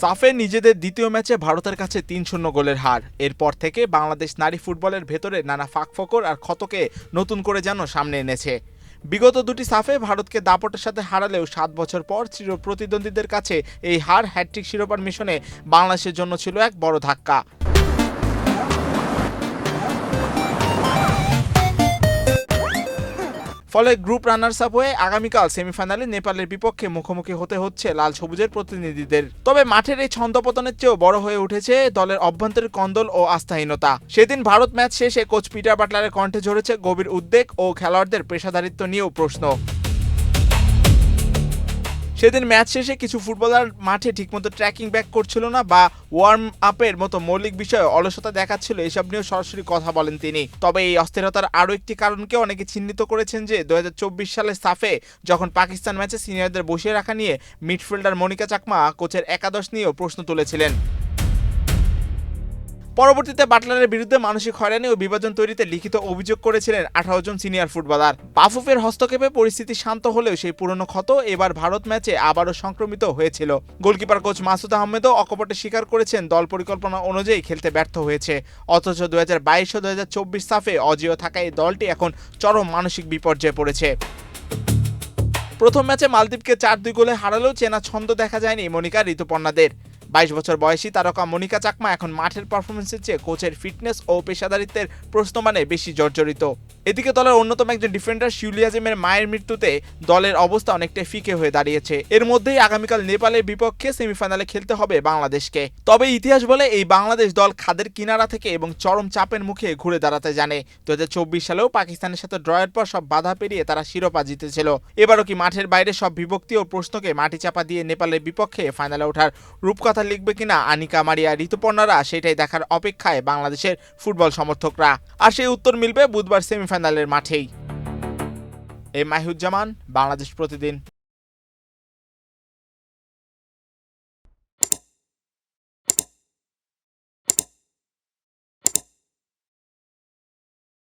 সাফে নিজেদের দ্বিতীয় ম্যাচে ভারতের কাছে ৩-০ গোলের হার। এরপর থেকে বাংলাদেশ নারী ফুটবলের ভেতরে নানা ফাঁকফোকর আর ক্ষতকে নতুন করে যেন সামনে এনেছে। বিগত দুটি সাফে ভারতকে দাপটের সাথে হারালেও ৭ বছর পর চির প্রতিদ্বন্দ্বীদের কাছে এই হার হ্যাটট্রিক শিরোপার মিশনে বাংলাদেশের জন্য ছিল এক বড় ধাক্কা। ফলে গ্রুপ রানার্স আপ হয়ে আগামীকাল সেমিফাইনালে নেপালের বিপক্ষে মুখোমুখি হতে হচ্ছে লাল সবুজের প্রতিনিধিদের। তবে মাঠের এই ছন্দপতনের চেয়েও বড় হয়ে উঠেছে দলের অভ্যন্তরীণ কন্দল ও আস্থাহীনতা। সেদিন ভারত ম্যাচ শেষে কোচ পিটার বাটলারের কণ্ঠে ঝরেছে গভীর উদ্বেগ ও খেলোয়াড়দের পেশাদারিত্ব নিয়েও প্রশ্ন। সেদিন ম্যাচ শেষে কিছু ফুটবলার মাঠে ঠিকমতো ট্র্যাকিং ব্যাক করছিল না বা ওয়ার্ম আপের মতো মৌলিক বিষয়ে অলসতা দেখাচ্ছিল, এসব নিয়েও সরাসরি কথা বলেন তিনি। তবে এই অস্থিরতার আরও একটি কারণকে অনেকে চিহ্নিত করেছেন যে ২০২৪ সালে সাফে যখন পাকিস্তান ম্যাচে সিনিয়রদের বসিয়ে রাখা নিয়ে মিডফিল্ডার মনিকা চাকমা কোচের একাদশ নিয়েও প্রশ্ন তুলেছিলেন। পরবর্তীতে বাটলারের বিরুদ্ধে মানসিক হয়রানি ও বিভাজন তৈরিতে লিখিত অভিযোগ করেছিলেন ১৮ জন সিনিয়র ফুটবলার। বাফুফের হস্তক্ষেপে পরিস্থিতি শান্ত হলেও সেই পুরনো ক্ষত এবার ভারত ম্যাচে আবারও সংক্রমিত হয়েছিল। গোলকিপার কোচ মাসুদ আহমেদও অকপটে স্বীকার করেছেন দল পরিকল্পনা অনুযায়ী খেলতে ব্যর্থ হয়েছে। অথচ ২০২২ ও ২০২৪ সাফে অজেয় থাকা এই দলটি এখন চরম মানসিক বিপর্যয়ে পড়েছে। প্রথম ম্যাচে মালদ্বীপকে ৪-২ গোলে হারালেও চেনা ছন্দ দেখা যায়নি মনিকা ঋতুপর্ণাদের। ২২ বছর বয়সী তারকা মনিকা চাকমা এখন মাঠের পারফরমেন্সের চেয়ে কোচের ফিটনেস ও পেশাদারিত্বের প্রশ্নমানে বেশি জর্জরিত। এদিকে দলের অন্যতম একজন ডিফেন্ডার শিউলিয়াজেমের মায়ের মৃত্যুতে দলের অবস্থা অনেকটাই ফিকে হয়ে দাঁড়িয়েছে। এর মধ্যেই আগামীকাল নেপালের বিপক্ষে সেমিফাইনালে খেলতে হবে বাংলাদেশকে। তবে ইতিহাস বলে এই বাংলাদেশ দল খাদের কিনারা থেকে এবং চরম চাপের মুখে ঘুরে দাঁড়াতে জানে। ২০২৪ সালেও পাকিস্তানের সাথে ড্রয়ের পর সব বাধা পেরিয়ে তারা শিরোপা জিতেছিল। এবারও কি মাঠের বাইরে সব বিভক্তি ও প্রশ্নকে মাটি চাপা দিয়ে নেপালের বিপক্ষে ফাইনালে ওঠার রূপকথা লিখবে কিনা আনিকা, মারিয়া, ঋতুপর্ণারা, সেটাই দেখার অপেক্ষায় বাংলাদেশের ফুটবল সমর্থকরা। আর সেই উত্তর মিলবে বুধবার সেমিফাইনালের মাঠেই। মাহিউজ্জামান, বাংলাদেশ প্রতিদিন।